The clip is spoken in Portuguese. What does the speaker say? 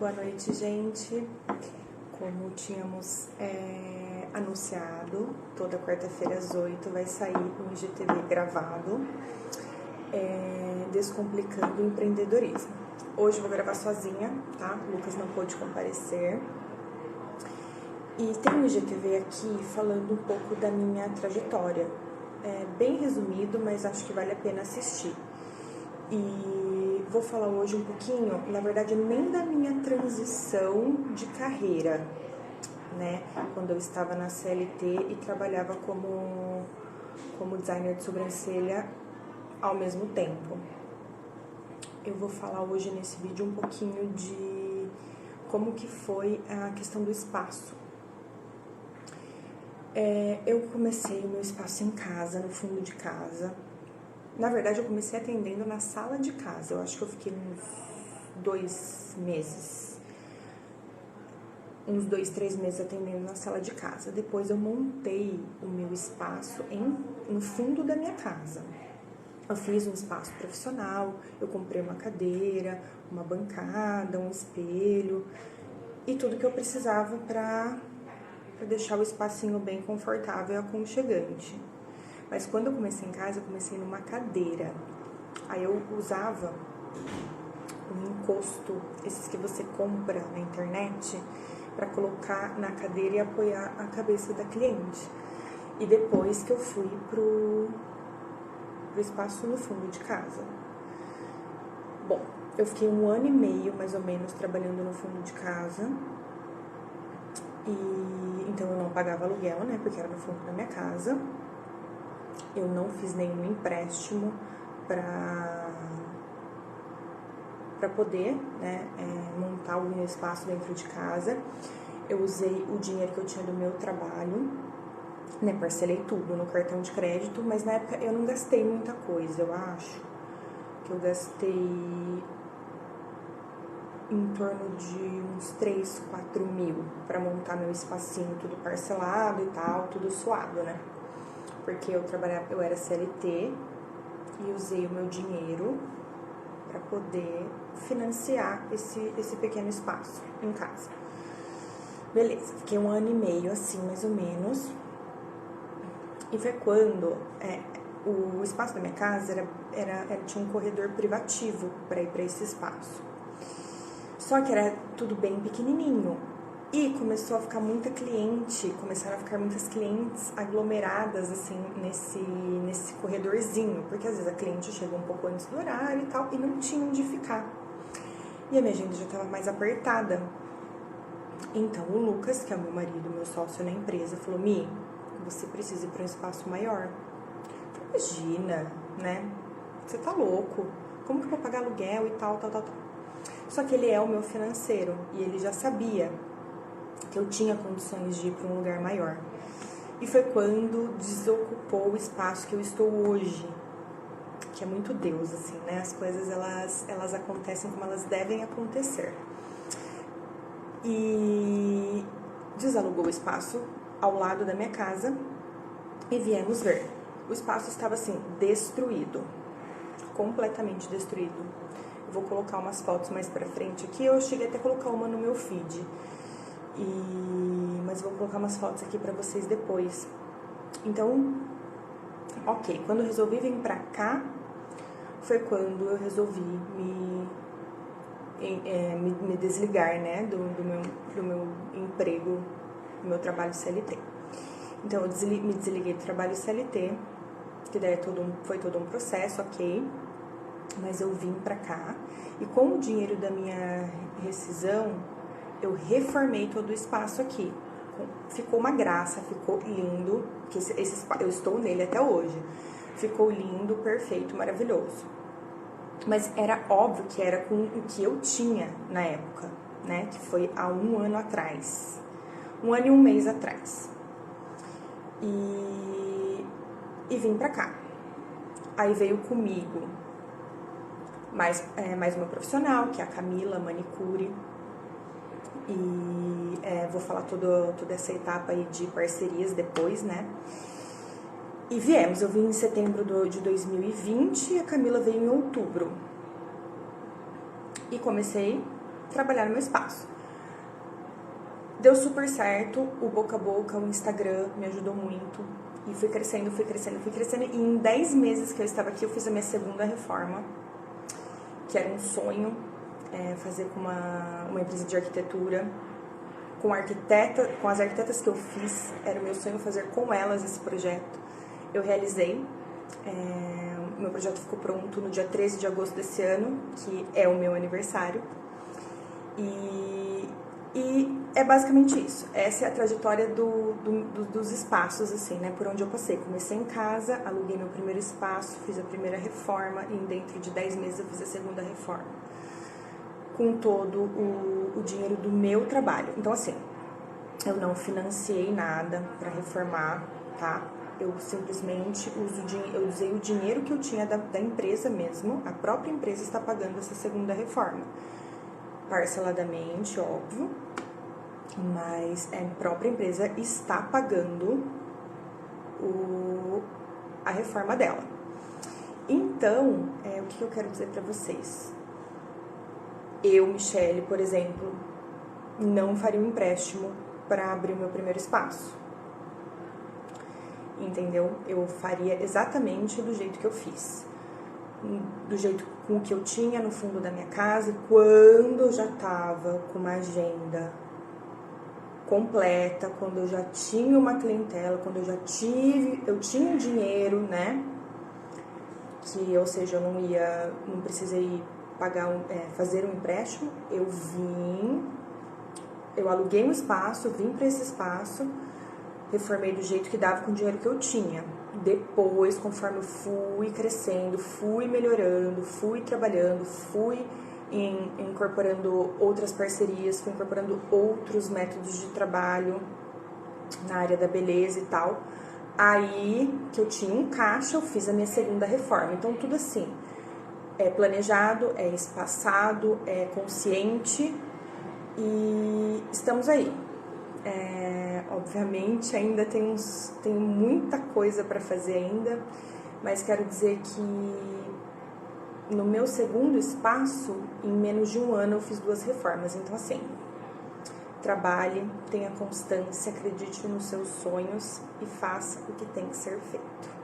Boa noite, gente. Como tínhamos anunciado, toda quarta-feira às 8 vai sair um IGTV gravado, Descomplicando o Empreendedorismo. Hoje eu vou gravar sozinha, tá? O Lucas não pôde comparecer. E tem um IGTV aqui falando um pouco da minha trajetória. É bem resumido, mas acho que vale a pena assistir. E vou falar hoje um pouquinho, na verdade, nem da minha transição de carreira, né? Quando eu estava na CLT e trabalhava como designer de sobrancelha ao mesmo tempo. Eu vou falar hoje nesse vídeo um pouquinho de como que foi a questão do espaço. Eu comecei o meu espaço em casa, no fundo de casa. Na verdade, eu comecei atendendo na sala de casa. Eu acho que eu fiquei uns 2 meses. Uns 2, 3 meses atendendo na sala de casa. Depois eu montei o meu espaço no fundo da minha casa. Eu fiz um espaço profissional, eu comprei uma cadeira, uma bancada, um espelho e tudo que eu precisava para deixar o espacinho bem confortável e aconchegante. Mas quando eu comecei em casa, eu comecei numa cadeira. Aí eu usava um encosto, esses que você compra na internet, para colocar na cadeira e apoiar a cabeça da cliente. E depois que eu fui pro espaço no fundo de casa. Bom, eu fiquei 1 ano e meio, mais ou menos, trabalhando no fundo de casa. E então eu não pagava aluguel, né, porque era no fundo da minha casa. Eu não fiz nenhum empréstimo para poder, né, montar o meu espaço dentro de casa. Eu usei o dinheiro que eu tinha do meu trabalho, né, parcelei tudo no cartão de crédito, mas na época eu não gastei muita coisa. Eu acho que eu gastei em torno de uns 3, 4 mil para montar meu espacinho, tudo parcelado e tal, tudo suado, né? Porque eu era CLT e usei o meu dinheiro para poder financiar esse pequeno espaço em casa. Beleza, fiquei 1 ano e meio assim, mais ou menos. E foi quando o espaço da minha casa tinha um corredor privativo para ir para esse espaço. Só que era tudo bem pequenininho. E começou a ficar começaram a ficar muitas clientes aglomeradas, assim, nesse corredorzinho. Porque às vezes a cliente chega um pouco antes do horário e tal, e não tinha onde ficar. E a minha agenda já estava mais apertada. Então o Lucas, que é o meu marido, meu sócio na empresa, falou: Mi, você precisa ir para um espaço maior. Eu falei: imagina, né? Você tá louco? Como que eu vou pagar aluguel e tal. Só que ele é o meu financeiro e ele já sabia que eu tinha condições de ir para um lugar maior. E foi quando desocupou o espaço que eu estou hoje, que é muito Deus, assim, né? As coisas, elas acontecem como elas devem acontecer. E desalugou o espaço ao lado da minha casa e viemos ver. O espaço estava, assim, destruído, completamente destruído. Eu vou colocar umas fotos mais pra frente aqui. Eu cheguei até a colocar uma no meu feed. Mas vou colocar umas fotos aqui pra vocês depois. Então, ok. Quando eu resolvi vir pra cá, foi quando eu resolvi me desligar, né, do meu emprego, do meu trabalho CLT. Então, eu me desliguei do trabalho CLT, que daí foi todo um processo, ok. Mas eu vim pra cá e com o dinheiro da minha rescisão, eu reformei todo o espaço aqui. Ficou uma graça, ficou lindo, que eu estou nele até hoje. Ficou lindo, perfeito, maravilhoso. Mas era óbvio que era com o que eu tinha na época, né? Que foi há 1 ano atrás. 1 ano e 1 mês atrás. E vim pra cá. Aí veio comigo mais uma profissional, que é a Camila Manicure. E vou falar toda essa etapa aí de parcerias depois, né? E viemos, eu vim em setembro de 2020 e a Camila veio em outubro. E comecei trabalhar no meu espaço. Deu super certo, o boca a boca, o Instagram me ajudou muito. E fui crescendo. E em 10 meses que eu estava aqui, eu fiz a minha segunda reforma, que era um sonho, fazer com uma empresa de arquitetura. Com as arquitetas que eu fiz, era o meu sonho fazer com elas esse projeto. Eu realizei. Meu projeto ficou pronto no dia 13 de agosto desse ano, que é o meu aniversário. E é basicamente isso. Essa é a trajetória dos espaços, assim, né? Por onde eu passei. Comecei em casa, aluguei meu primeiro espaço, fiz a primeira reforma e dentro de 10 meses eu fiz a segunda reforma. Com todo o dinheiro do meu trabalho. Então, assim, eu não financiei nada para reformar, tá? Eu simplesmente eu usei o dinheiro que eu tinha da empresa mesmo. A própria empresa está pagando essa segunda reforma. Parceladamente, óbvio, mas a própria empresa está pagando a reforma dela. Então, o que eu quero dizer para vocês? Eu, Michele, por exemplo, não faria um empréstimo para abrir o meu primeiro espaço. Entendeu? Eu faria exatamente do jeito que eu fiz. Do jeito com o que eu tinha no fundo da minha casa, quando eu já estava com uma agenda completa, quando eu já tinha uma clientela, quando eu tinha dinheiro, né? Ou seja, eu não precisei fazer um empréstimo, eu aluguei um espaço, vim para esse espaço, reformei do jeito que dava com o dinheiro que eu tinha. Depois, conforme eu fui crescendo, fui melhorando, fui trabalhando, fui incorporando outras parcerias, fui incorporando outros métodos de trabalho na área da beleza e tal. Aí que eu tinha um caixa, eu fiz a minha segunda reforma. Então, tudo assim, é planejado, é espaçado, é consciente e estamos aí. Obviamente ainda tem muita coisa para fazer ainda, mas quero dizer que no meu segundo espaço, em menos de um ano, eu fiz 2 reformas. Então, assim, trabalhe, tenha constância, acredite nos seus sonhos e faça o que tem que ser feito.